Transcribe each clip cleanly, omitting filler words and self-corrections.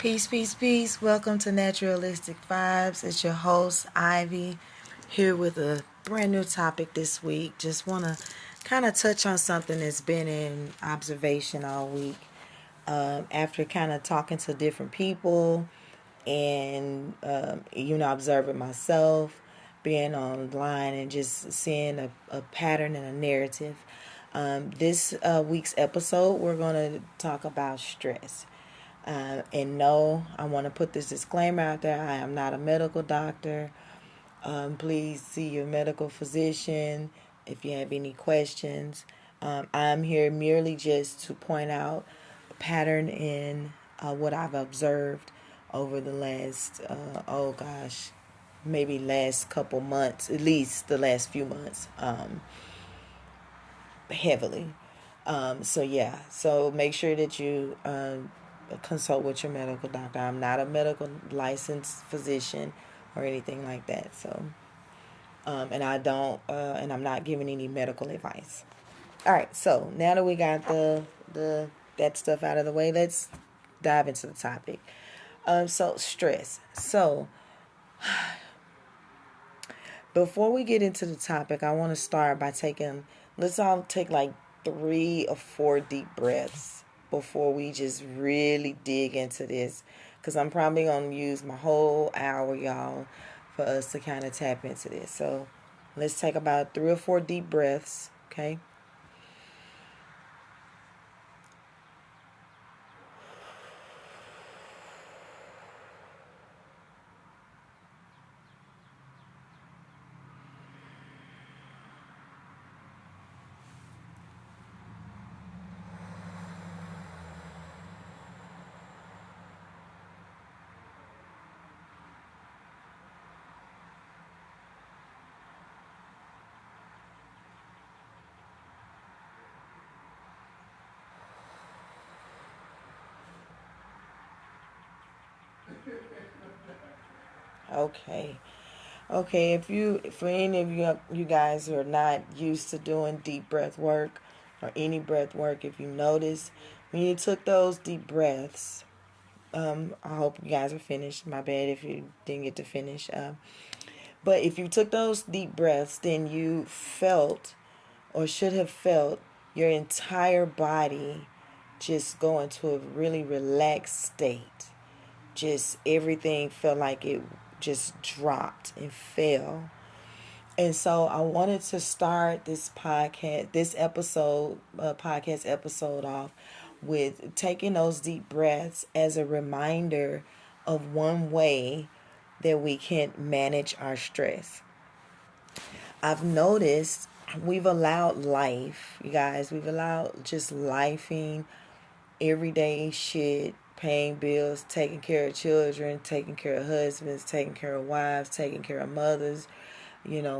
Peace, peace, peace. Welcome to Naturalistic Vibes. It's your host, Ivy, here with a brand new topic this week. Just want to kind of touch on something that's been in observation all week. After kind of talking to different people and, observing myself, being online and just seeing a pattern and a narrative. This week's episode, we're going to talk about stress. And no, I want to put this disclaimer out there. I am not a medical doctor. Please see your medical physician if you have any questions. I'm here merely just to point out a pattern in what I've observed over the last, maybe last couple months, at least the last few months, heavily. So make sure that you consult with your medical doctor. I'm not a medical licensed physician or anything like that. So, and I'm not giving any medical advice. All right. So now that we got that stuff out of the way, let's dive into the topic. So stress. So before we get into the topic, I want to start by let's all take like 3 or 4 deep breaths before we just really dig into this, because I'm probably going to use my whole hour, y'all, for us to kind of tap into this. So let's take about 3 or 4 deep breaths, okay? Okay, for any of you guys who are not used to doing deep breath work or any breath work, if you notice when you took those deep breaths, I hope you guys are finished. My bad if you didn't get to finish. But if you took those deep breaths, then you felt or should have felt your entire body just go into a really relaxed state. Just everything felt like it just dropped and fell. And so I wanted to start this podcast episode off with taking those deep breaths as a reminder of one way that we can manage our stress. I've noticed we've allowed life, you guys, we've allowed just lifing, everyday shit, paying bills, taking care of children, taking care of husbands, taking care of wives, taking care of mothers,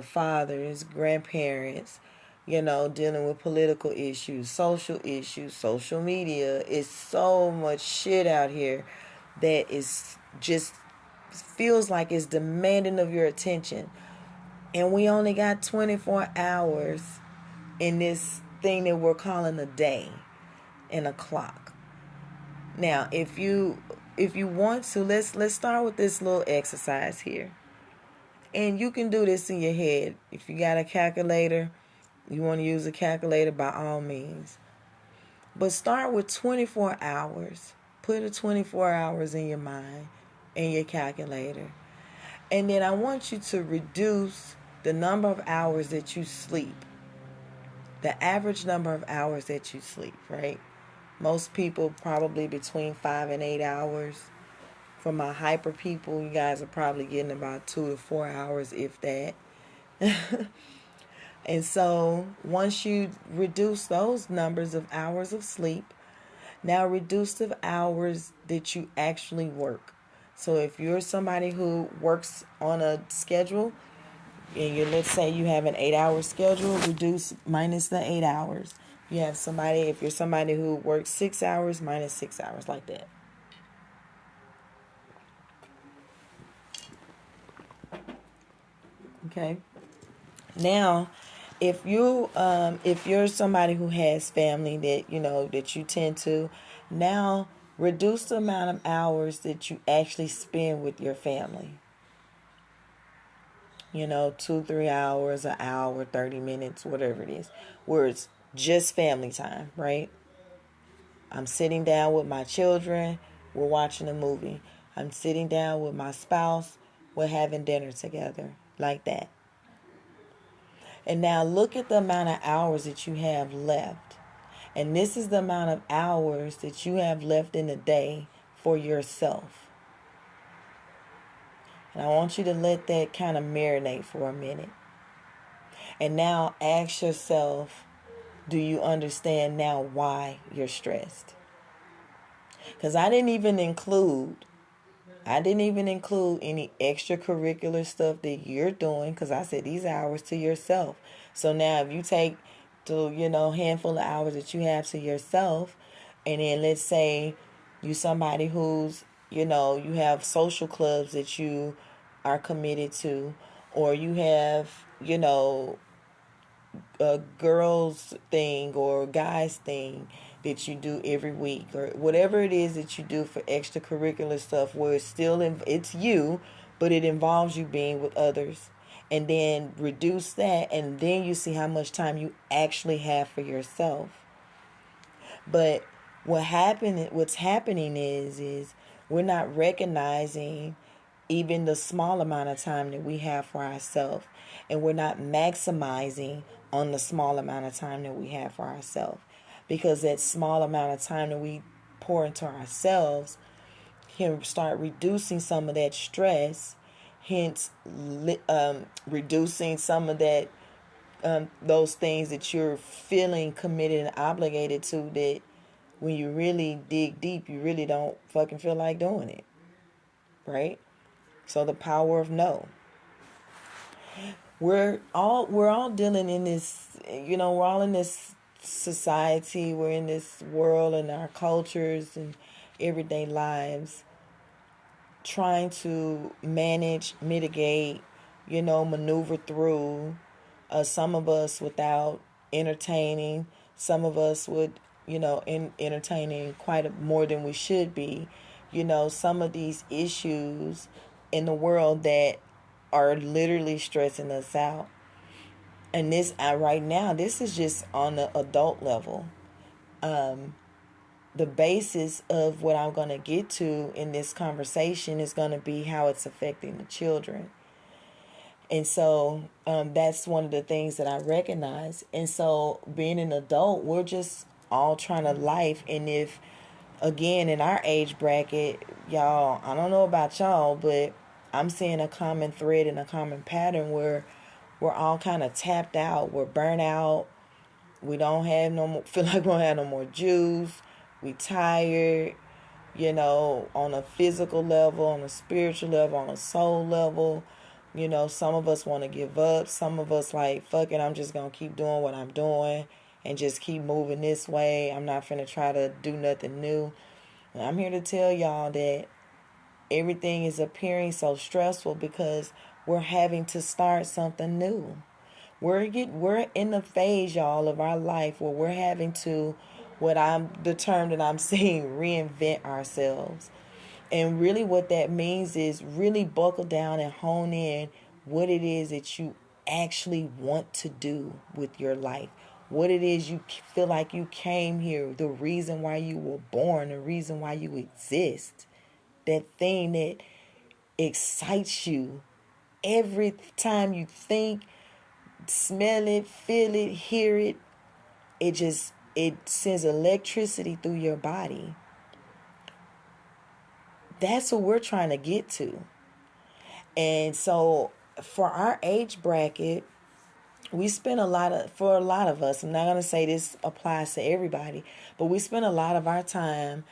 fathers, grandparents, dealing with political issues, social media. It's so much shit out here that is just feels like it's demanding of your attention. And we only got 24 hours in this thing that we're calling a day and a clock. Now, if you want to, let's start with this little exercise here. And you can do this in your head. If you got a calculator, you want to use a calculator, by all means. But start with 24 hours. Put the 24 hours in your mind, in your calculator. And then I want you to reduce the number of hours that you sleep. The average number of hours that you sleep, right? Most people probably between 5 and 8 hours. For my hyper people, you guys are probably getting about 2 to 4 hours, if that. And so once you reduce those numbers of hours of sleep, now reduce the hours that you actually work. So if you're somebody who works on a schedule, and let's say you have an 8-hour schedule, minus the 8 hours. If you're somebody who works 6 hours, minus 6 hours, like that. Okay. Now, if you're somebody who has family that you tend to, now Reduce the amount of hours that you actually spend with your family. 2, 3 hours, an hour, 30 minutes, whatever it is, where it's just family time, right? I'm sitting down with my children, we're watching a movie. I'm sitting down with my spouse, we're having dinner together, like that. And now look at the amount of hours that you have left. And this is the amount of hours that you have left in the day for yourself. And I want you to let that kind of marinate for a minute. And now ask yourself, do you understand now why you're stressed? Because I didn't even include any extracurricular stuff that you're doing, because I said these hours to yourself. So now if you take the, handful of hours that you have to yourself, and then let's say you somebody who's, you have social clubs that you are committed to, or you have, a girls thing or guys thing that you do every week, or whatever it is that you do for extracurricular stuff, where it's you, but it involves you being with others. And then reduce that, and then you see how much time you actually have for yourself. But what's happening is we're not recognizing even the small amount of time that we have for ourselves, and we're not maximizing on the small amount of time that we have for ourselves, because that small amount of time that we pour into ourselves can start reducing some of that stress, hence reducing some of that those things that you're feeling committed and obligated to, that when you really dig deep, you really don't fucking feel like doing it, right? So the power of no. We're all dealing in this, we're all in this society, we're in this world and our cultures and everyday lives, trying to manage, mitigate, maneuver through. Some of us without entertaining, some of us would, entertaining quite more than we should be. Some of these issues in the world that are literally stressing us out. And this, right now, this is just on the adult level. The basis of what I'm going to get to in this conversation is going to be how it's affecting the children. And so that's one of the things that I recognize. And so being an adult, we're just all trying to life. And if, again, in our age bracket, y'all, I don't know about y'all, but I'm seeing a common thread and a common pattern where we're all kind of tapped out. We're burnt out. We don't have no more, feel like we don't have no more juice. We tired, on a physical level, on a spiritual level, on a soul level. Some of us want to give up. Some of us like, fuck it, I'm just going to keep doing what I'm doing and just keep moving this way. I'm not finna try to do nothing new. And I'm here to tell y'all that everything is appearing so stressful because we're having to start something new. We're in the phase, y'all, of our life where we're having to, the term that I'm seeing, reinvent ourselves. And really what that means is really buckle down and hone in what it is that you actually want to do with your life. What it is you feel like you came here, the reason why you were born, the reason why you exist. That thing that excites you every time you think, smell it, feel it, hear it. It sends electricity through your body. That's what we're trying to get to. And so for our age bracket, we spend for a lot of us, I'm not going to say this applies to everybody, but we spend a lot of our time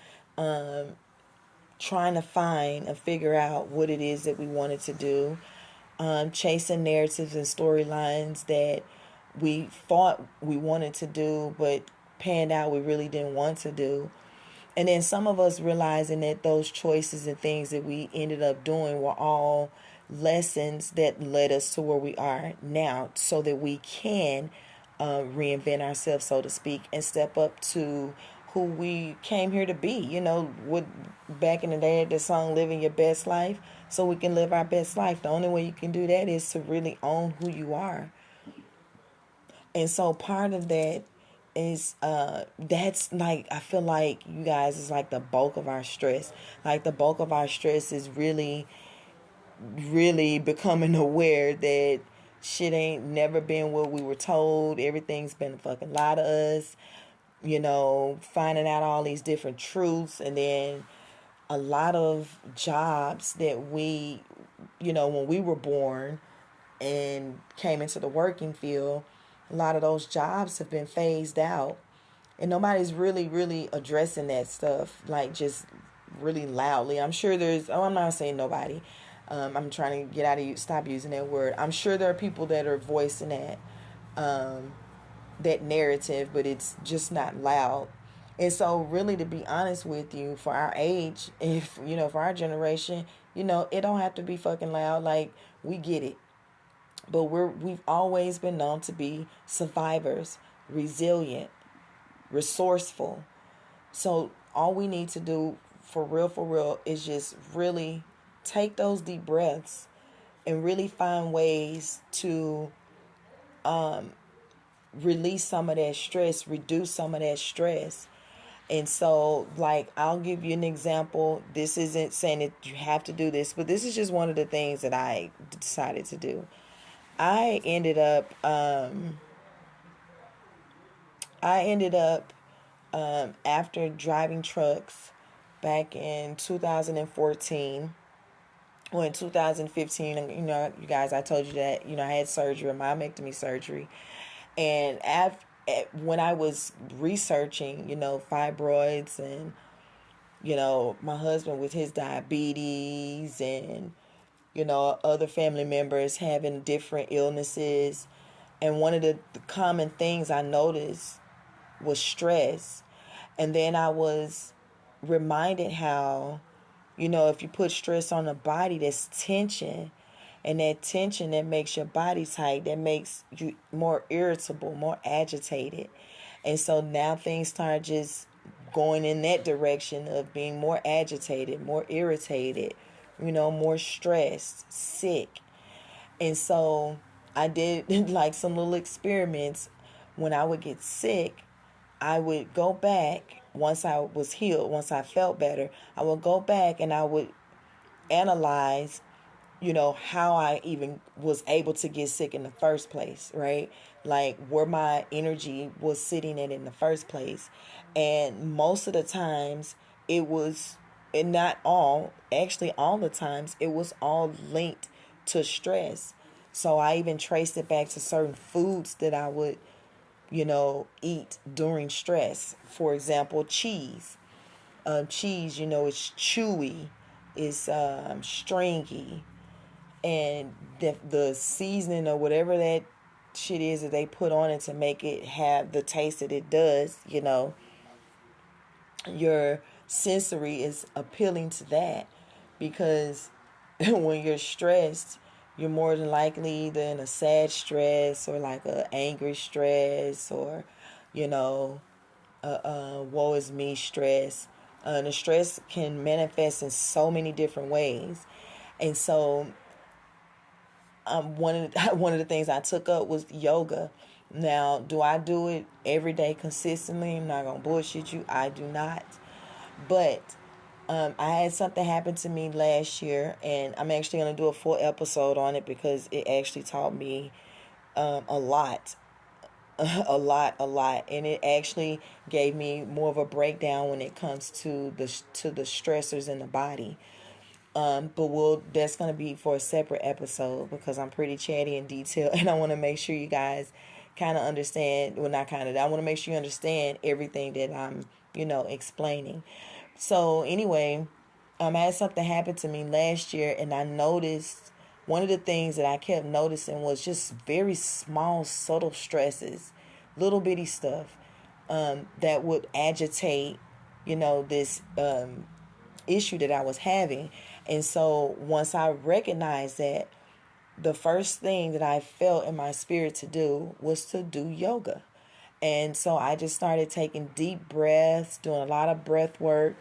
trying to find and figure out what it is that we wanted to do, chasing narratives and storylines that we thought we wanted to do, but panned out we really didn't want to do. And then some of us realizing that those choices and things that we ended up doing were all lessons that led us to where we are now, so that we can reinvent ourselves, so to speak, and step up to who we came here to be. With back in the day, the song "Living Your Best Life," so we can live our best life. The only way you can do that is to really own who you are. And so part of that is that's like, I feel like, you guys, is like the bulk of our stress. Like the bulk of our stress is really becoming aware that shit ain't never been what we were told. Everything's been a fucking lie to us. Finding out all these different truths. And then a lot of jobs that we, when we were born and came into the working field, a lot of those jobs have been phased out. And nobody's really addressing that stuff, like, just really loudly. I'm sure I'm not saying nobody. I'm trying to get out of stop using that word. I'm sure there are people that are voicing that narrative, but it's just not loud. And so, really, to be honest with you, for our age, if for our generation, it don't have to be fucking loud. Like, we get it, but we've always been known to be survivors, resilient, resourceful. So all we need to do, for real, is just really take those deep breaths and really find ways to release some of that stress, reduce some of that stress. And so, like, I'll give you an example. This isn't saying that you have to do this, but this is just one of the things that I decided to do. I ended up after driving trucks back in 2014, or in 2015, you guys, I told you that, I had surgery, a myomectomy surgery. And when I was researching, fibroids, and, my husband with his diabetes, and, other family members having different illnesses. And one of the common things I noticed was stress. And then I was reminded how, if you put stress on the body, there's tension. And that tension, that makes your body tight, that makes you more irritable, more agitated. And so now things start just going in that direction of being more agitated, more irritated, more stressed, sick. And so I did like some little experiments. When I would get sick, I would go back once I was healed, once I felt better. I would go back and I would analyze, how I even was able to get sick in the first place, right? Like, where my energy was sitting in the first place. And most of the times it was, and not all, actually all the times, it was all linked to stress. So I even traced it back to certain foods that I would, eat during stress. For example, cheese. Cheese, it's chewy, it's stringy, and the seasoning or whatever that shit is that they put on it to make it have the taste that it does, your sensory is appealing to that, because when you're stressed, you're more than likely either in a sad stress or like a angry stress, or woe is me stress. The stress can manifest in so many different ways. And so one of the things I took up was yoga. Now, do I do it every day consistently? I'm not gonna bullshit you, I do not. But I had something happen to me last year, and I'm actually gonna do a full episode on it because it actually taught me a lot. a lot, and it actually gave me more of a breakdown when it comes to the stressors in the body. But that's going to be for a separate episode, because I'm pretty chatty in detail, and I want to make sure you guys kind of understand. Well, not kind of. I want to make sure you understand everything that I'm, explaining. So anyway, I had something happen to me last year, and I noticed one of the things that I kept noticing was just very small, subtle stresses, little bitty stuff that would agitate, this issue that I was having. And so once I recognized that, the first thing that I felt in my spirit to do was to do yoga. And so I just started taking deep breaths, doing a lot of breath work,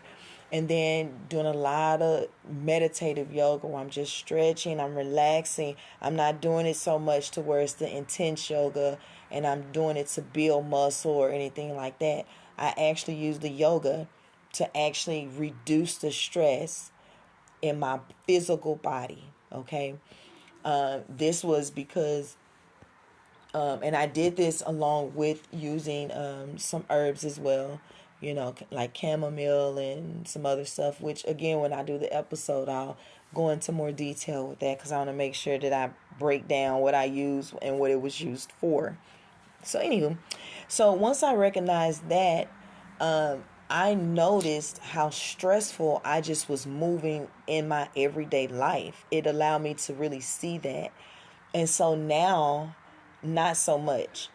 and then doing a lot of meditative yoga where I'm just stretching, I'm relaxing. I'm not doing it so much to where it's the intense yoga and I'm doing it to build muscle or anything like that. I actually use the yoga to actually reduce the stress in my physical body. Okay. This was because and I did this along with using some herbs as well, like chamomile and some other stuff, which again, when I do the episode, I'll go into more detail with that because I want to make sure that I break down what I use and what it was used for. So, anywho, so once I recognized that, I noticed how stressful I just was moving in my everyday life. It allowed me to really see that. And so now, not so much.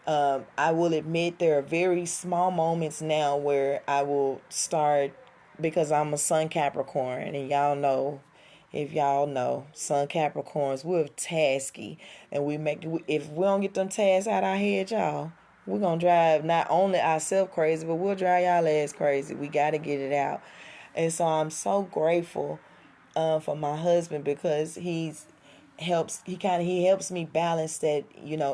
I will admit there are very small moments now where I will start, because I'm a Sun Capricorn, and y'all know, if y'all know, Sun Capricorns, we're tasky, and if we don't get them tasks out our head, y'all, we're gonna drive not only ourselves crazy, but we'll drive y'all ass crazy. We gotta get it out, and so I'm so grateful for my husband because he helps me balance that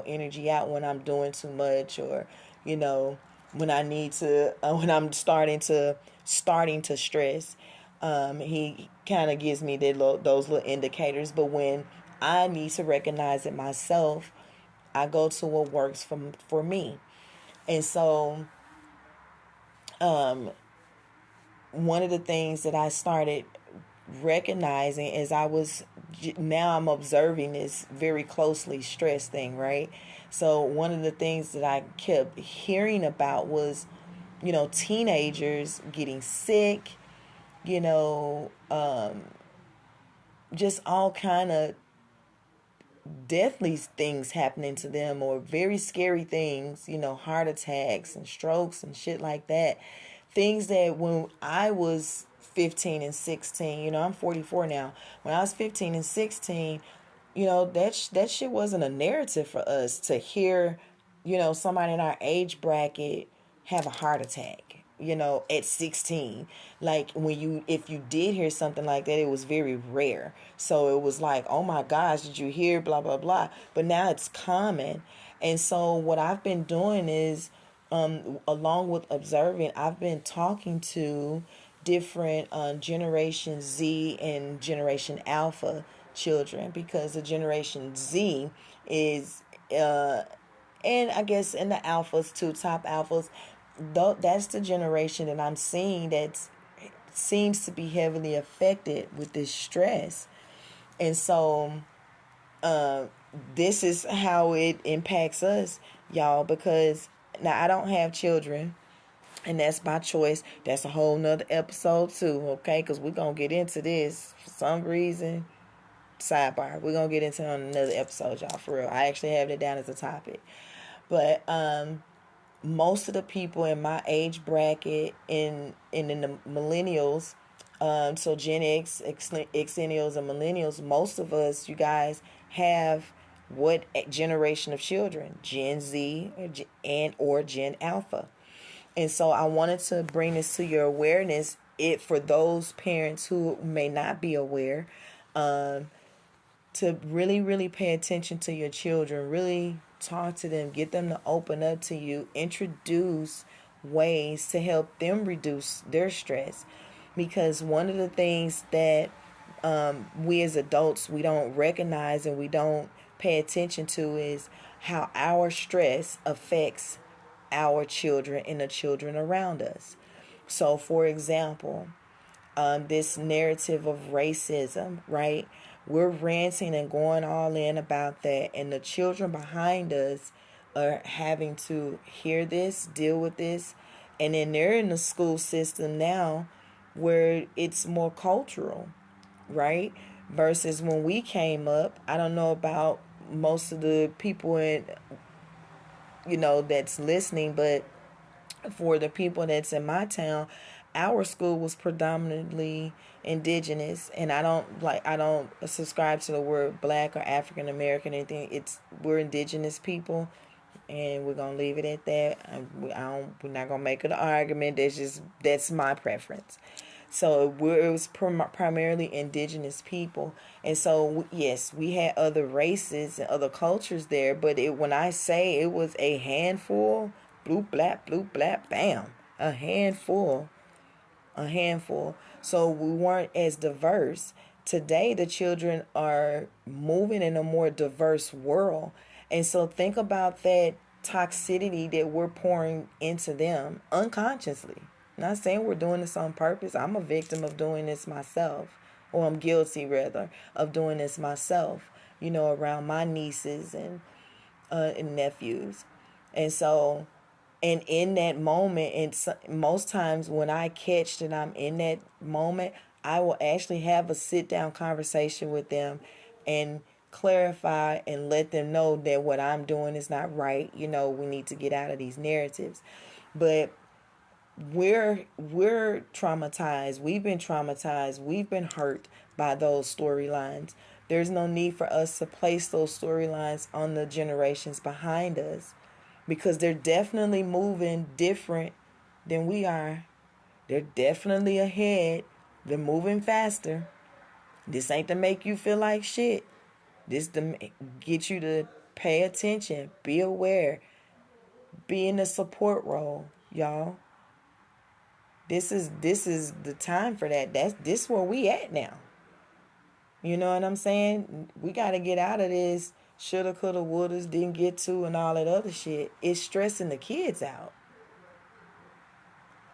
energy out when I'm doing too much, or when I need to when I'm starting to stress. He kind of gives me those little indicators, but when I need to recognize it myself, I go to what works for me. And so one of the things that I started recognizing as now I'm observing this very closely, stress thing, right? So one of the things that I kept hearing about was, teenagers getting sick, you know, just all kind of deathly things happening to them, or very scary things, heart attacks and strokes and shit like that. Things that when I was 15 and 16, I'm 44 now. When I was 15 and 16, that shit wasn't a narrative for us to hear, somebody in our age bracket have a heart attack, at 16. Like if you did hear something like that, it was very rare. So it was like, oh my gosh, did you hear blah, blah, blah. But now it's common. And so what I've been doing is, along with observing, I've been talking to different Generation Z and Generation Alpha children, because the Generation Z is, and I guess in the alphas too, top alphas, that's the generation that I'm seeing that seems to be heavily affected with this stress. And so this is how it impacts us, y'all, because now I don't have children, and that's my choice. That's a whole nother episode too, okay? Because we're going to get into this for some reason. Sidebar. We're going to get into it on another episode, y'all, for real. I actually have it down as a topic. But most of the people in my age bracket in the millennials, so Gen X, Xennials, and millennials, most of us, you guys, have what generation of children? Gen Z or Gen Alpha. And so I wanted to bring this to your awareness, for those parents who may not be aware, to really, really pay attention to your children, really talk to them, get them to open up to you, introduce ways to help them reduce their stress. Because one of the things that we as adults, we don't recognize and we don't pay attention to is how our stress affects our children and the children around us. So, for example, this narrative of racism, right? We're ranting and going all in about that, and the children behind us are having to hear this, deal with this, and then they're in the school system now where it's more cultural, right? Versus when we came up, I don't know about most of the people that's listening, but for the people that's in my town, our school was predominantly indigenous, and I don't subscribe to the word black or African American or anything. We're indigenous people, And we're going to leave it at that. We're not going to make it an argument. That's my preference. So it was primarily indigenous people. And so, yes, we had other races and other cultures there. But when I say it was a handful, bloop, blap, bam, a handful. So we weren't as diverse. Today, the children are moving in a more diverse world. And so think about that toxicity that we're pouring into them unconsciously. I'm not saying we're doing this on purpose. I'm a victim of doing this myself, or I'm guilty rather of doing this myself, around my nieces and nephews. And so, and in that moment, and most times when I catch that I'm in that moment, I will actually have a sit down conversation with them and clarify and let them know that what I'm doing is not right. We need to get out of these narratives. But we're traumatized. We've been traumatized. We've been hurt by those storylines. There's no need for us to place those storylines on the generations behind us, because they're definitely moving different than we are. They're definitely ahead. They're moving faster. This ain't to make you feel like shit. This to get you to pay attention, be aware, be in a support role, y'all. This is the time for that. This where we at now. You know what I'm saying? We got to get out of this shoulda, coulda, wouldas, didn't get to, and all that other shit. It's stressing the kids out.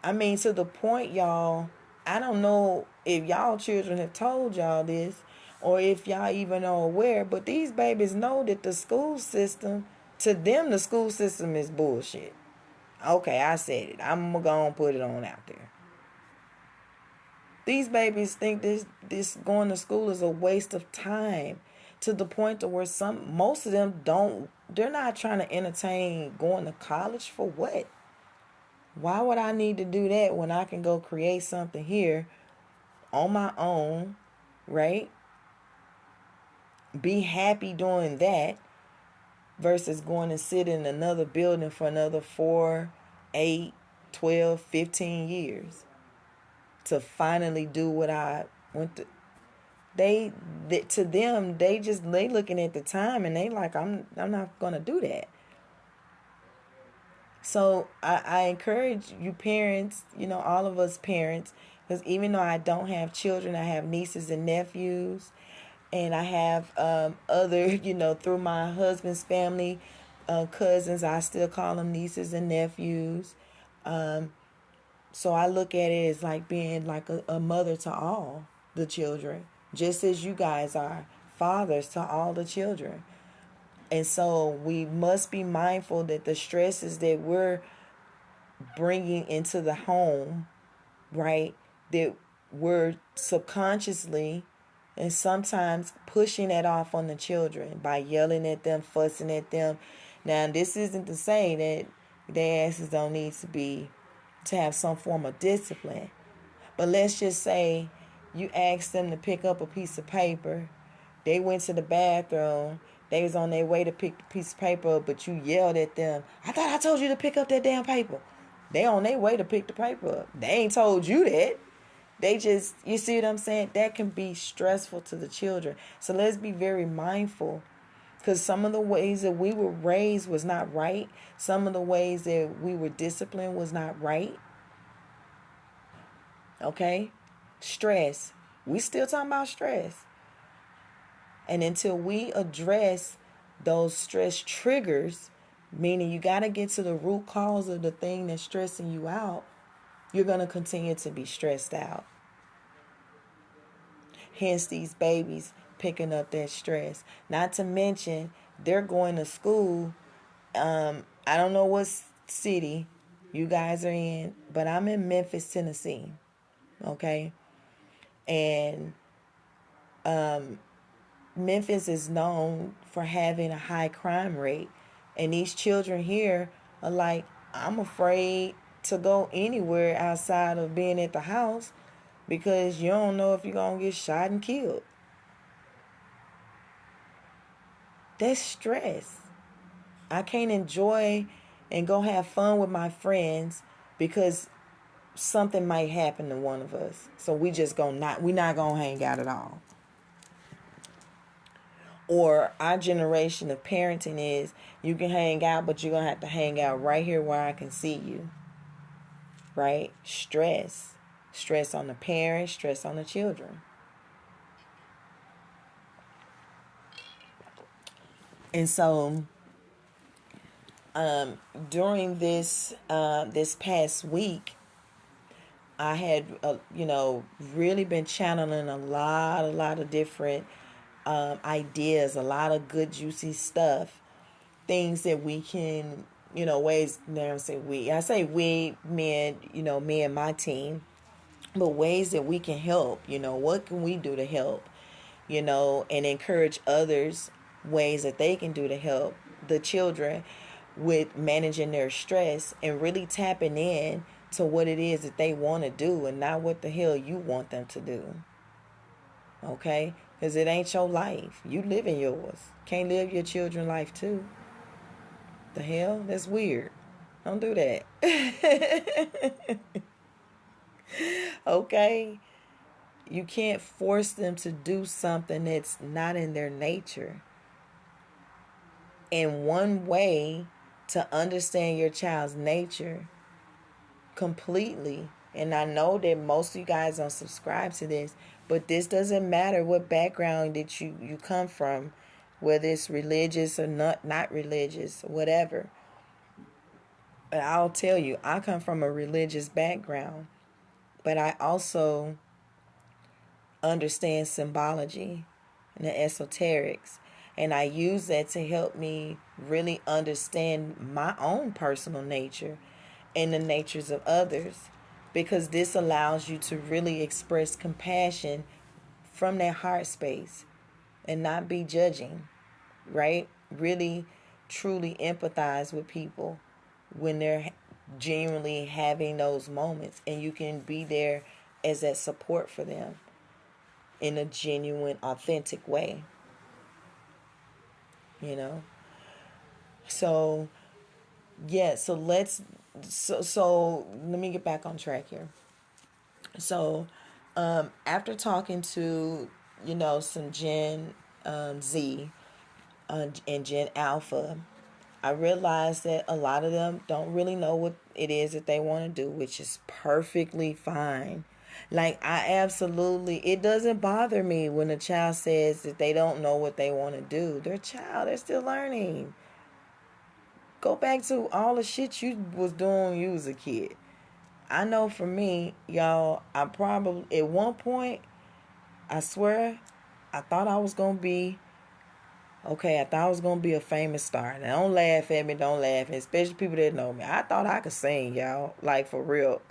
I mean, to the point, y'all, I don't know if y'all children have told y'all this, or if y'all even are aware, but these babies know that the school system, to them, the school system is bullshit. Okay, I said it. I'm going to put it on out there. These babies think this going to school is a waste of time, to the point to where most of them they're not trying to entertain going to college. For what? Why would I need to do that when I can go create something here on my own, right? Be happy doing that versus going and sit in another building for another 4, 8, 12, 15 years to finally do what I went to. To them, they looking at the time and they like, I'm not gonna do that. So I encourage you parents, all of us parents, because even though I don't have children, I have nieces and nephews, and I have other, through my husband's family, cousins. I still call them nieces and nephews. So I look at it as like being like a mother to all the children, just as you guys are fathers to all the children. And so we must be mindful that the stresses that we're bringing into the home, right, that we're subconsciously and sometimes pushing that off on the children by yelling at them, fussing at them. Now, this isn't to say that their asses don't need to have some form of discipline. But let's just say you asked them to pick up a piece of paper. They went to the bathroom. They was on their way to pick the piece of paper up, but you yelled at them. I thought I told you to pick up that damn paper. They on their way to pick the paper up. They ain't told you that. They just, you see what I'm saying? That can be stressful to the children. So let's be very mindful, because some of the ways that we were raised was not right. Some of the ways that we were disciplined was not right. Okay? Stress. We still talking about stress. And until we address those stress triggers, meaning you got to get to the root cause of the thing that's stressing you out, you're going to continue to be stressed out. Hence these babies picking up that stress. Not to mention, they're going to school. I don't know what city you guys are in, but I'm in Memphis, Tennessee. Okay? And Memphis is known for having a high crime rate. And these children here are like, I'm afraid to go anywhere outside of being at the house because you don't know if you're going to get shot and killed. That's stress. I can't enjoy and go have fun with my friends because something might happen to one of us. So we not gonna hang out at all. Or our generation of parenting is you can hang out, but you're gonna have to hang out right here where I can see you. Right? Stress on the parents, stress on the children. And so during this past week, I had really been channeling a lot of different ideas, a lot of good juicy stuff, things that we can, ways. Now I say we, men, me and my team, but ways that we can help. What can we do to help? And encourage others, ways that they can do to help the children with managing their stress and really tapping in to what it is that they want to do and not what the hell you want them to do. Okay? Because it ain't your life. You living yours. Can't live your children's life too. The hell? That's weird. Don't do that. Okay? You can't force them to do something that's not in their nature. And one way to understand your child's nature completely, and I know that most of you guys don't subscribe to this, but this doesn't matter what background that you come from, whether it's religious or not religious, whatever. But I'll tell you, I come from a religious background, but I also understand symbology and the esoterics. And I use that to help me really understand my own personal nature and the natures of others. Because this allows you to really express compassion from that heart space and not be judging, right? Really, truly empathize with people when they're genuinely having those moments. And you can be there as that support for them in a genuine, authentic way. So yeah, so let me get back on track here. So after talking to some Gen Z and Gen Alpha, I realized that a lot of them don't really know what it is that they want to do, which is perfectly fine. Like, it doesn't bother me when a child says that they don't know what they want to do. They're a child, they're still learning. Go back to all the shit you was doing when you was a kid. I know for me, y'all, I probably, at one point, I swear, I thought I was going to be a famous star. Now, don't laugh at me, especially people that know me. I thought I could sing, y'all, like for real.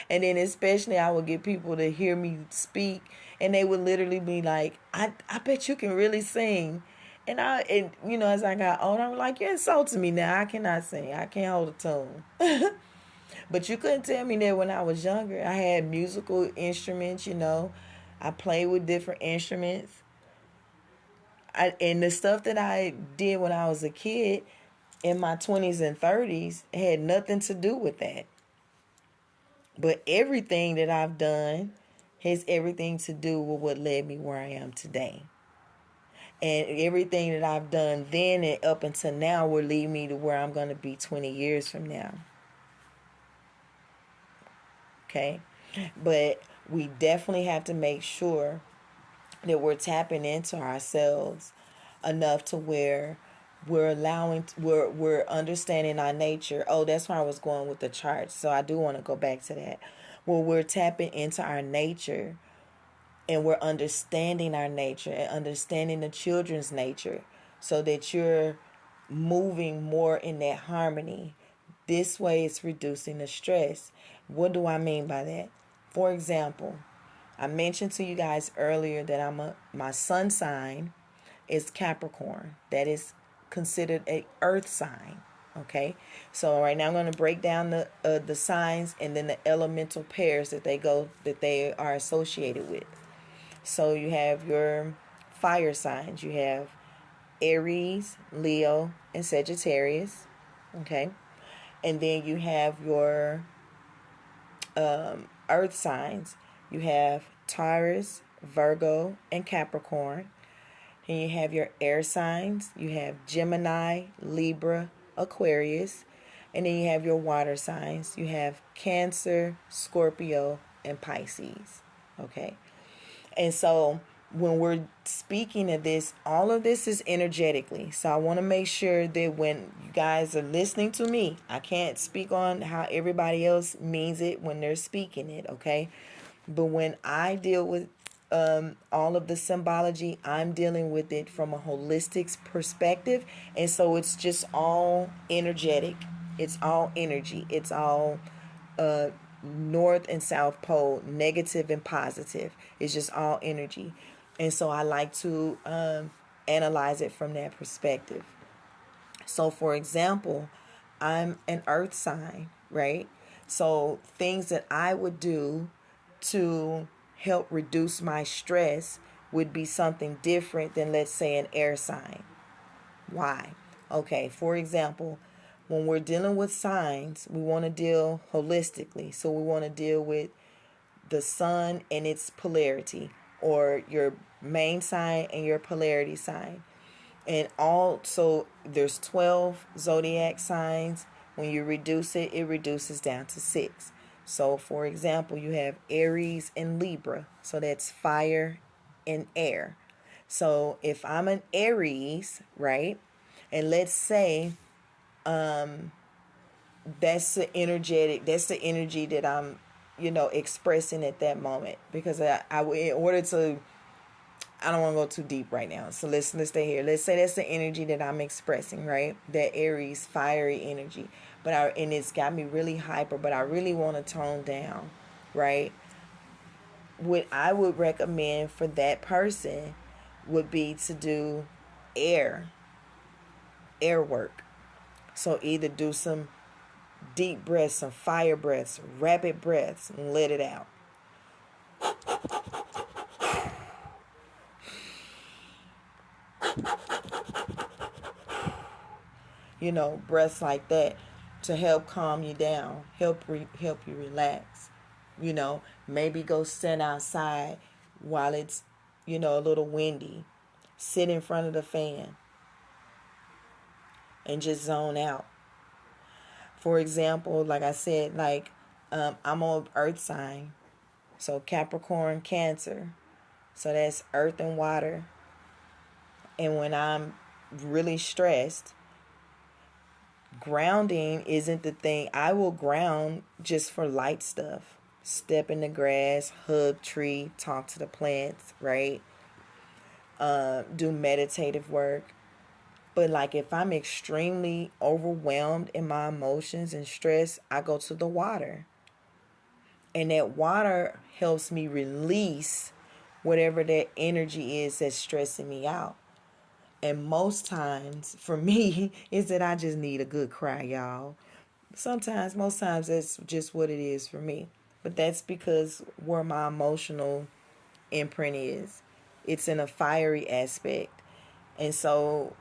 And then especially I would get people to hear me speak, and they would literally be like, I bet you can really sing. And as I got older, I'm like, you're insulting me now. I cannot sing. I can't hold a tune. But you couldn't tell me that when I was younger. I had musical instruments, I played with different instruments. And the stuff that I did when I was a kid in my 20s and 30s had nothing to do with that. But everything that I've done has everything to do with what led me where I am today. And everything that I've done then and up until now will lead me to where I'm going to be 20 years from now. Okay? But we definitely have to make sure that we're tapping into ourselves enough to where we're understanding our nature. Oh, that's where I was going with the charts. So I do want to go back to that. Well, we're tapping into our nature and we're understanding our nature and understanding the children's nature so that you're moving more in that harmony. This way it's reducing the stress. What do I mean by that? For example, I mentioned to you guys earlier that my sun sign is Capricorn. That is considered a earth sign. Okay, so right now I'm going to break down the signs and then the elemental pairs that they are associated with. So you have your fire signs. You have Aries, Leo, and Sagittarius. Okay. And then you have your earth signs. You have Taurus, Virgo, and Capricorn. And you have your air signs. You have Gemini, Libra, Aquarius. And then you have your water signs. You have Cancer, Scorpio, and Pisces. Okay. And so when we're speaking of this, all of this is energetically. So I want to make sure that when you guys are listening to me, I can't speak on how everybody else means it when they're speaking it, okay? But when I deal with all of the symbology, I'm dealing with it from a holistic perspective. And so it's just all energetic. It's all energy. It's all north and south pole, negative and positive. It's just all energy. And so I like to analyze it from that perspective. So, for example, I'm an earth sign, right? So, things that I would do to help reduce my stress would be something different than, let's say, an air sign. Why? Okay, for example, when we're dealing with signs, we want to deal holistically. So we want to deal with the sun and its polarity, or your main sign and your polarity sign. And also, there's 12 zodiac signs. When you reduce it, it reduces down to 6. So, for example, you have Aries and Libra. So that's fire and air. So if I'm an Aries, right? And let's say that's the energy that I'm, expressing at that moment. Because in order to, I don't want to go too deep right now. So let's stay here. Let's say that's the energy that I'm expressing, right? That Aries fiery energy. And it's got me really hyper, but I really want to tone down, right? What I would recommend for that person would be to do air work. So either do some deep breaths, some fire breaths, rapid breaths, and let it out. Breaths like that to help calm you down, help you relax. Maybe go stand outside while it's, a little windy. Sit in front of the fan and just zone out. For example, like I said, I'm on earth sign. So Capricorn, Cancer. So that's earth and water. And when I'm really stressed, grounding isn't the thing. I will ground just for light stuff. Step in the grass, hug tree, talk to the plants, right? Do meditative work. But like if I'm extremely overwhelmed in my emotions and stress, I go to the water. And that water helps me release whatever that energy is that's stressing me out. And most times, for me, is that I just need a good cry, y'all. Most times, that's just what it is for me. But that's because where my emotional imprint is. It's in a fiery aspect. And so,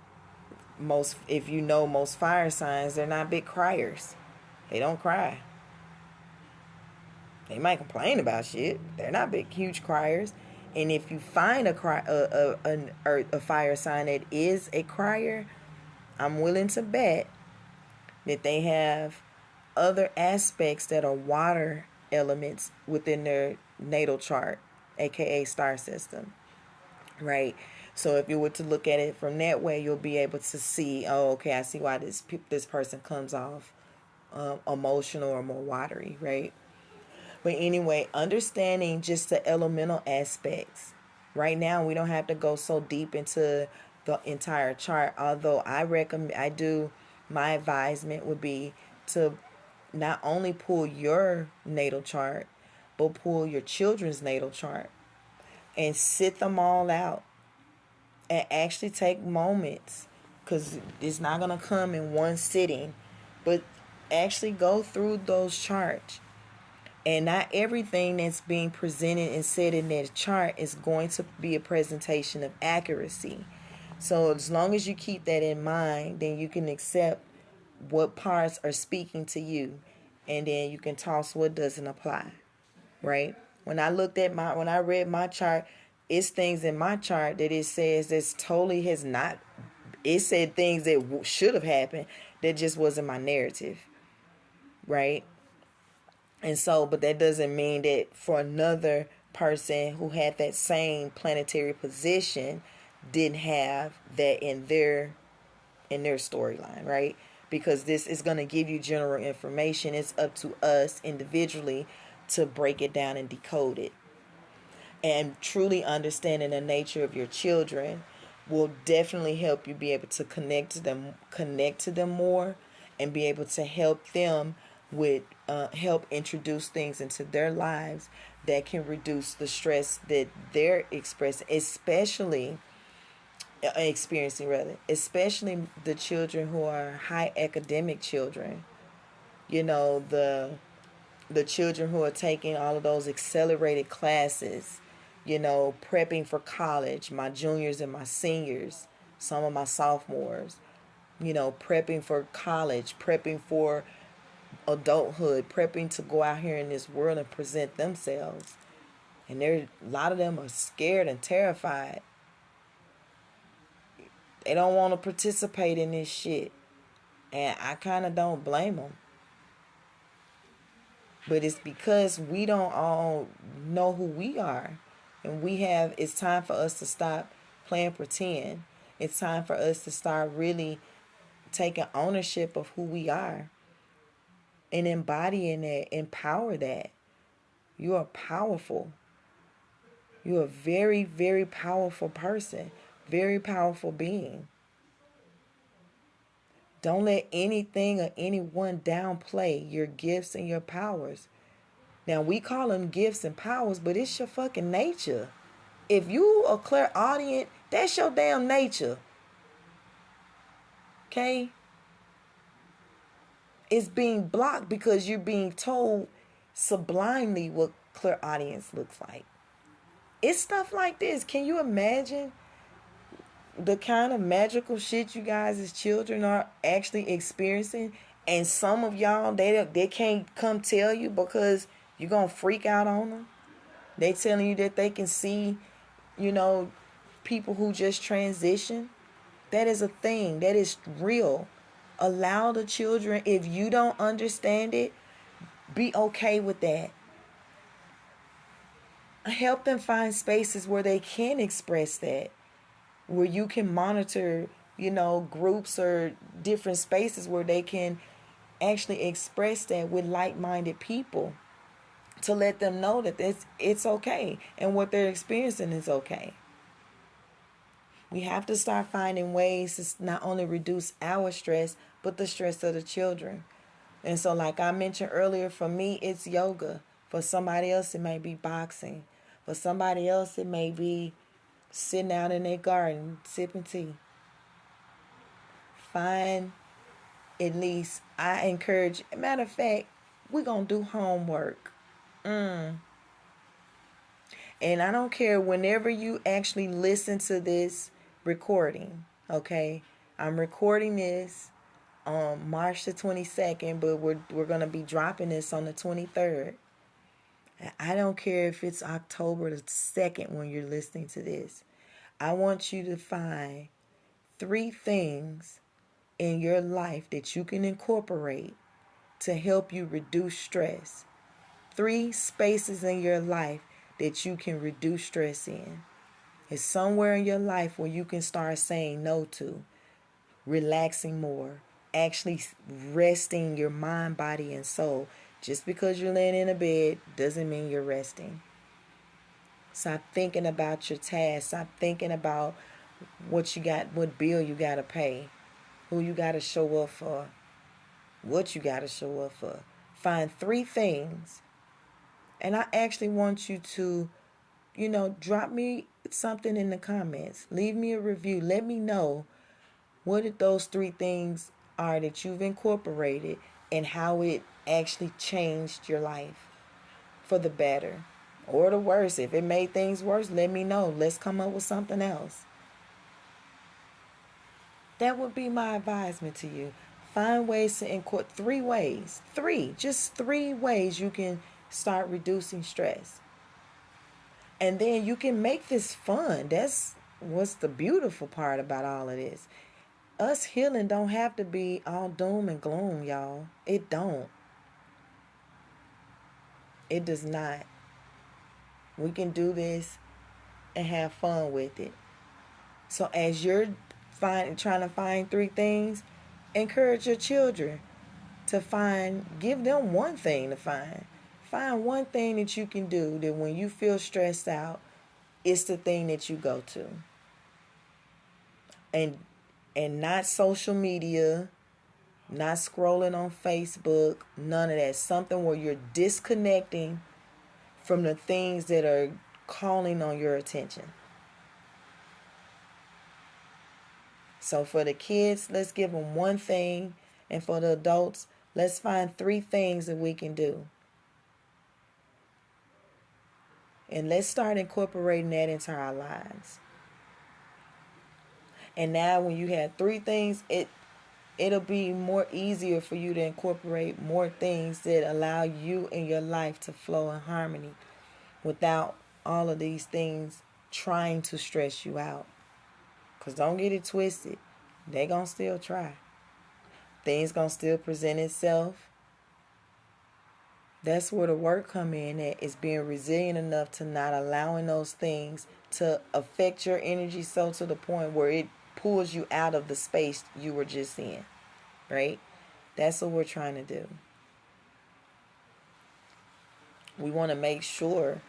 if you know most fire signs, they're not big criers. They don't cry. They might complain about shit. They're not big, huge criers. And if you find a fire sign that is a crier, I'm willing to bet that they have other aspects that are water elements within their natal chart, aka star system, right? So if you were to look at it from that way, you'll be able to see, oh, okay, I see why this person comes off emotional or more watery, right? But anyway, understanding just the elemental aspects. Right now, we don't have to go so deep into the entire chart. Although my advisement would be to not only pull your natal chart, but pull your children's natal chart and sit them all out and actually take moments, because it's not going to come in one sitting, but actually go through those charts. And not everything that's being presented and said in that chart is going to be a presentation of accuracy. So as long as you keep that in mind, then you can accept what parts are speaking to you, and then you can toss what doesn't apply, right? When I read my chart, it's things in my chart that it says this totally has not. It said things that should have happened that just wasn't my narrative, right? And so, but that doesn't mean that for another person who had that same planetary position didn't have that in their storyline, right? Because this is going to give you general information. It's up to us individually to break it down and decode it. And truly understanding the nature of your children will definitely help you be able to connect to them more, and be able to help them with help introduce things into their lives that can reduce the stress that they're experiencing, rather, especially the children who are high academic children. You know, the children who are taking all of those accelerated classes, you know, prepping for college, my juniors and my seniors, some of my sophomores, you know, prepping for college, prepping for adulthood, prepping to go out here in this world and present themselves. And a lot of them are scared and terrified. They don't want to participate in this shit. And I kind of don't blame them. But it's because we don't all know who we are. And it's time for us to stop playing pretend. It's time for us to start really taking ownership of who we are and embodying that, empower that. You are powerful. You're a very, very powerful person, very powerful being. Don't let anything or anyone downplay your gifts and your powers. Now, we call them gifts and powers, but it's your fucking nature. If you are clairaudient, that's your damn nature. Okay? It's being blocked because you're being told sublimely what clairaudience looks like. It's stuff like this. Can you imagine the kind of magical shit you guys as children are actually experiencing? And some of y'all, they can't come tell you because you're going to freak out on them. They telling you that they can see, you know, people who just transition. That is a thing. That is real. Allow the children, if you don't understand it, be okay with that. Help them find spaces where they can express that, where you can monitor, you know, groups or different spaces where they can actually express that with like-minded people, to let them know that it's okay and what they're experiencing is okay. We have to start finding ways to not only reduce our stress, but the stress of the children. And so, like I mentioned earlier, for me, it's yoga. For somebody else, it may be boxing. For somebody else, it may be sitting out in their garden, sipping tea. Find at least, I encourage, matter of fact, we're going to do homework. And I don't care, whenever you actually listen to this recording, okay? I'm recording this on March the 22nd, but we're going to be dropping this on the 23rd. I don't care if it's October the 2nd when you're listening to this. I want you to find 3 things in your life that you can incorporate to help you reduce stress. 3 spaces in your life that you can reduce stress in. It's somewhere in your life where you can start saying no to, relaxing more, actually resting your mind, body, and soul. Just because you're laying in a bed doesn't mean you're resting. Stop thinking about your tasks. Stop thinking about what you got, what bill you got to pay, who you got to show up for, what you got to show up for. Find 3 things. And I actually want you to, you know, drop me something in the comments. Leave me a review. Let me know what those 3 things are that you've incorporated and how it actually changed your life for the better or the worse. If it made things worse, let me know. Let's come up with something else. That would be my advisement to you. Find ways to incorporate just 3 ways you can start reducing stress. And then you can make this fun. That's what's the beautiful part about all of this. Us healing don't have to be all doom and gloom, y'all. It don't. It does not. We can do this and have fun with it. So as you're trying to find 3 things, encourage your children to give them one thing to find. Find one thing that you can do that when you feel stressed out, it's the thing that you go to. And not social media, not scrolling on Facebook, none of that. Something where you're disconnecting from the things that are calling on your attention. So for the kids, let's give them one thing. And for the adults, let's find 3 things that we can do. And let's start incorporating that into our lives. And now when you have 3 things, it'll be more easier for you to incorporate more things that allow you and your life to flow in harmony without all of these things trying to stress you out. Because don't get it twisted. They're going to still try. Things going to still present itself. That's where the work come in at, is being resilient enough to not allowing those things to affect your energy so to the point where it pulls you out of the space you were just in. Right? That's what we're trying to do. We want to make sure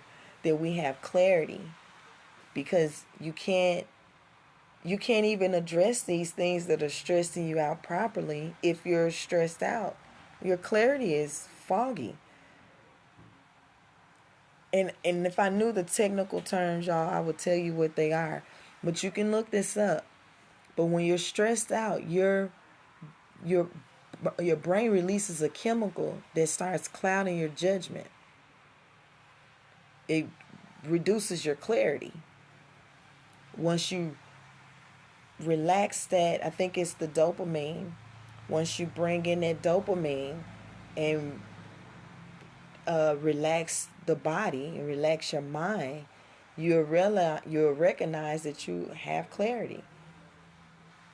that we have clarity, because you can't even address these things that are stressing you out properly if you're stressed out. Your clarity is foggy. And if I knew the technical terms, y'all, I would tell you what they are. But you can look this up. But when you're stressed out, your brain releases a chemical that starts clouding your judgment. It reduces your clarity. Once you relax that, I think it's the dopamine. Once you bring in that dopamine and relax the body and relax your mind, you'll recognize that you have clarity.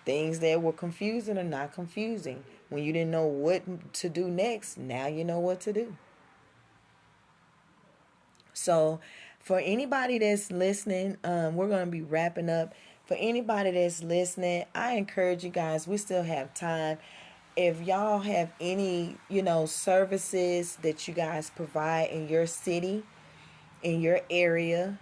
Things that were confusing are not confusing. When you didn't know what to do next, now you know what to do. So for anybody that's listening, we're going to be wrapping up. For anybody that's listening, I encourage you guys, we still have time. If y'all have any, services that you guys provide in your city, in your area,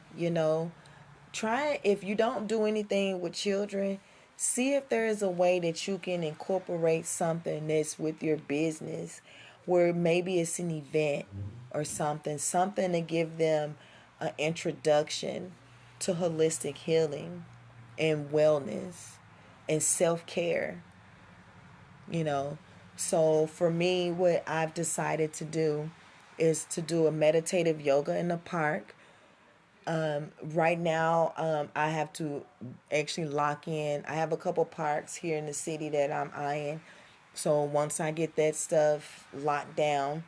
try, if you don't do anything with children, see if there is a way that you can incorporate something that's with your business, where maybe it's an event or something to give them an introduction to holistic healing and wellness and self-care. So for me, what I've decided to do is to do a meditative yoga in the park. Right now, I have to actually lock in. I have a couple parks here in the city that I'm eyeing. So once I get that stuff locked down,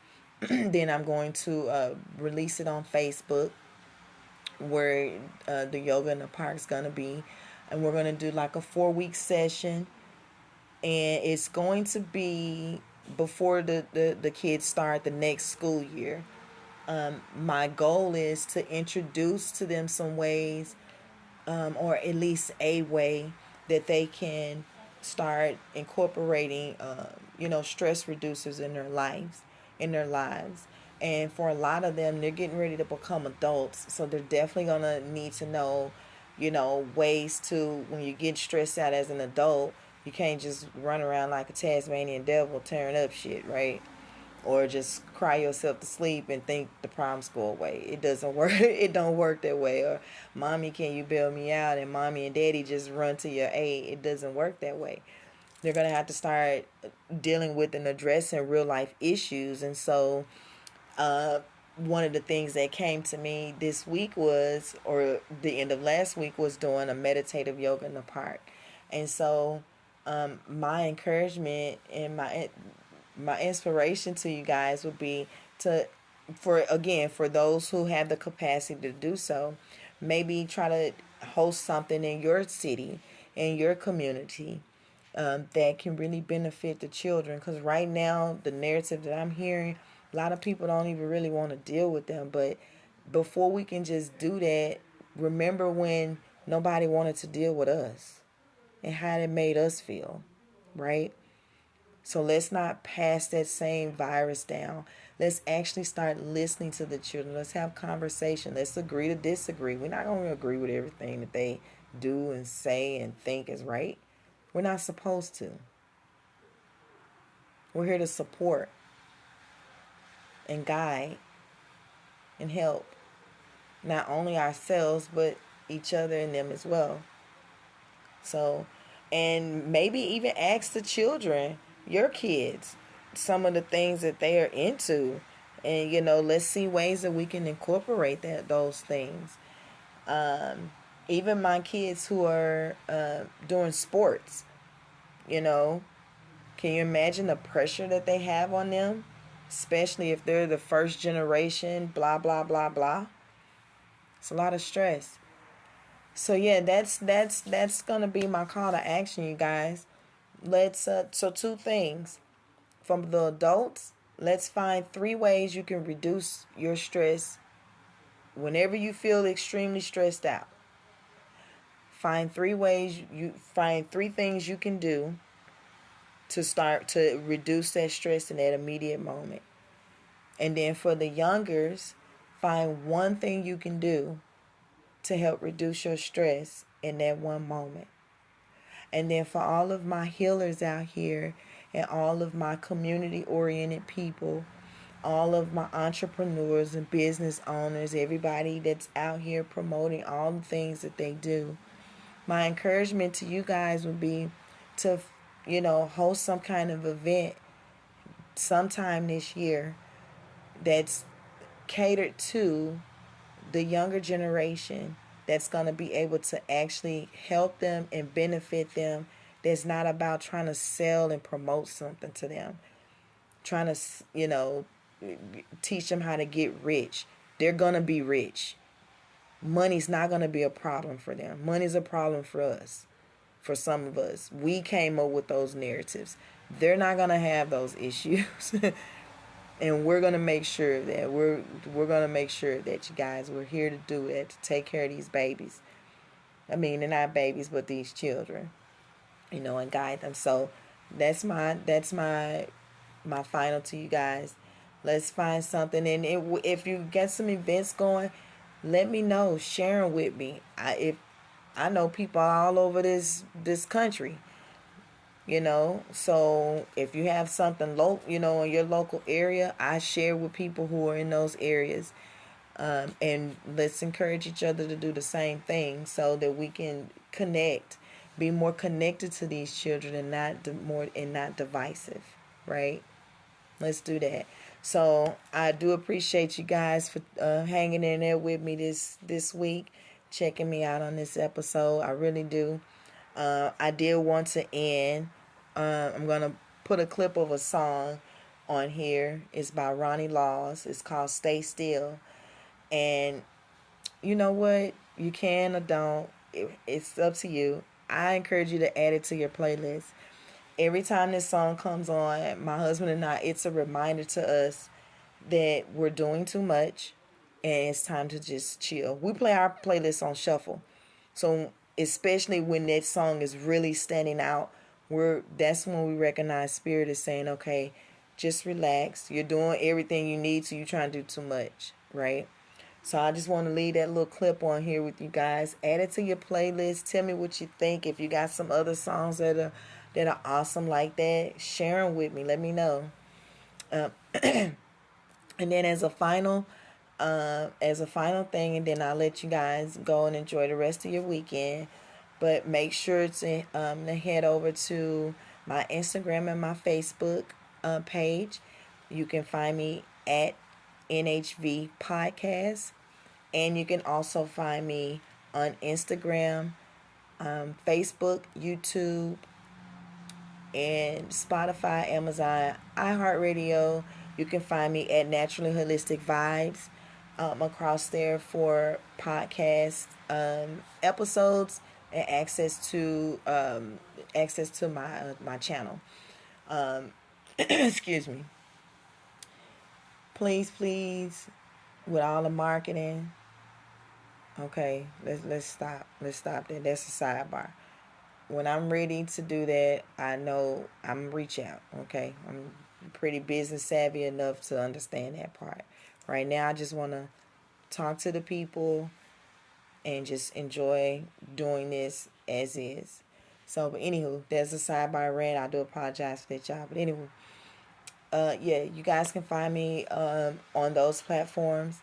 then I'm going to release it on Facebook, where the yoga in the park is going to be. And we're going to do like a 4-week session. And it's going to be before the kids start the next school year. My goal is to introduce to them some ways, or at least a way that they can start incorporating, stress reducers in their lives. And for a lot of them, they're getting ready to become adults, so they're definitely gonna need to know, ways to, when you get stressed out as an adult, you can't just run around like a Tasmanian devil tearing up shit, right? Or just cry yourself to sleep and think the problems go away. It doesn't work. It don't work that way. Or, mommy, can you bail me out? And mommy and daddy just run to your aid. It doesn't work that way. They're going to have to start dealing with and addressing real life issues. And so one of the things that came to me this week was, or the end of last week, was doing a meditative yoga in the park. And so My encouragement and my inspiration to you guys would be to, for those who have the capacity to do so, maybe try to host something in your city, in your community, that can really benefit the children. Because right now, the narrative that I'm hearing, a lot of people don't even really want to deal with them. But before we can just do that, remember when nobody wanted to deal with us and how it made us feel, right? So let's not pass that same virus down. Let's actually start listening to the children. Let's have conversation. Let's agree to disagree. We're not going to agree with everything that they do and say and think is right. We're not supposed to. We're here to support and guide and help not only ourselves but each other and them as well. So, and maybe even ask the children, your kids, some of the things that they are into, and let's see ways that we can incorporate those things. Even my kids who are doing sports, you know, can you imagine the pressure that they have on them, especially if they're the first generation? Blah blah blah blah. It's a lot of stress. So yeah, that's gonna be my call to action, you guys. Let's so two things from the adults. Let's find 3 ways you can reduce your stress whenever you feel extremely stressed out. Find 3 things you can do to start to reduce that stress in that immediate moment. And then for the youngers, find one thing you can do to help reduce your stress in that one moment. And then for all of my healers out here and all of my community oriented people, all of my entrepreneurs and business owners, everybody that's out here promoting all the things that they do, my encouragement to you guys would be to, host some kind of event sometime this year that's catered to the younger generation, that's going to be able to actually help them and benefit them. That's not about trying to sell and promote something to them, trying to, teach them how to get rich. They're going to be rich. Money's not going to be a problem for them. Money's a problem for us. For some of us, we came up with those narratives. They're not going to have those issues. And we're gonna make sure that we're gonna make sure that you guys, we're here to do it, to take care of these babies. I mean, they're not babies, but these children, and guide them. So that's my final to you guys. Let's find something, and if you get some events going, let me know. Share them with me. If I know people all over this country. So if you have something local, in your local area, I share with people who are in those areas. And let's encourage each other to do the same thing so that we can connect, be more connected to these children and not divisive, right? Let's do that. So I do appreciate you guys for hanging in there with me this week, checking me out on this episode. I really do. I did want to end. I'm going to put a clip of a song on here. It's by Ronnie Laws. It's called Stay Still. And you know what? You can or don't. It's up to you. I encourage you to add it to your playlist. Every time this song comes on, my husband and I, it's a reminder to us that we're doing too much and it's time to just chill. We play our playlist on shuffle. So especially when that song is really standing out, that's when we recognize Spirit is saying, okay, just relax. You're doing everything you need to. You're trying to do too much, right? So I just want to leave that little clip on here with you guys. Add it to your playlist. Tell me what you think. If you got some other songs that are awesome like that, share them with me. Let me know. And then as a final thing, and then I'll let you guys go and enjoy the rest of your weekend. But make sure to head over to my Instagram and my Facebook page. You can find me at NHV Podcast. And you can also find me on Instagram, Facebook, YouTube, and Spotify, Amazon, iHeartRadio. You can find me at Naturally Holistic Vibes across there for podcast episodes and access to my channel. Excuse me. Please, with all the marketing. Okay, let's stop. Let's stop that. That's a sidebar. When I'm ready to do that, I know I'm reach out. Okay, I'm pretty business savvy enough to understand that part. Right now, I just want to talk to the people and just enjoy doing this as is. So, but anywho, there's a sidebar rant. I do apologize for that, y'all. But anyway, yeah, you guys can find me on those platforms.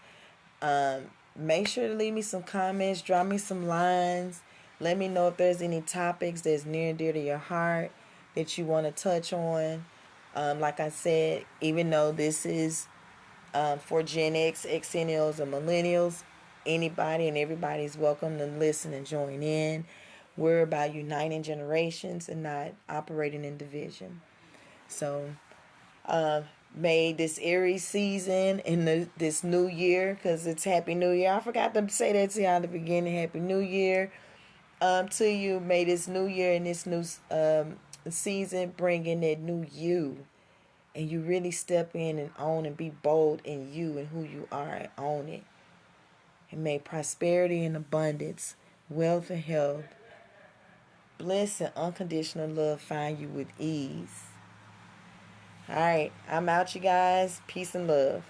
Um, Make sure to leave me some comments, drop me some lines. Let me know if there's any topics that's near and dear to your heart that you want to touch on. Like I said, even though this is for Gen X, Xennials, and Millennials, anybody and everybody is welcome to listen and join in. We're about uniting generations and not operating in division. So, uh, may this Aries season in this new year, because it's Happy New Year. I forgot to say that to y'all at the beginning. Happy New Year to you. May this new year and this new season bring in that new you. And you really step in and own and be bold in you and who you are and own it. And may prosperity and abundance, wealth and health, bliss and unconditional love find you with ease. All right, I'm out, you guys. Peace and love.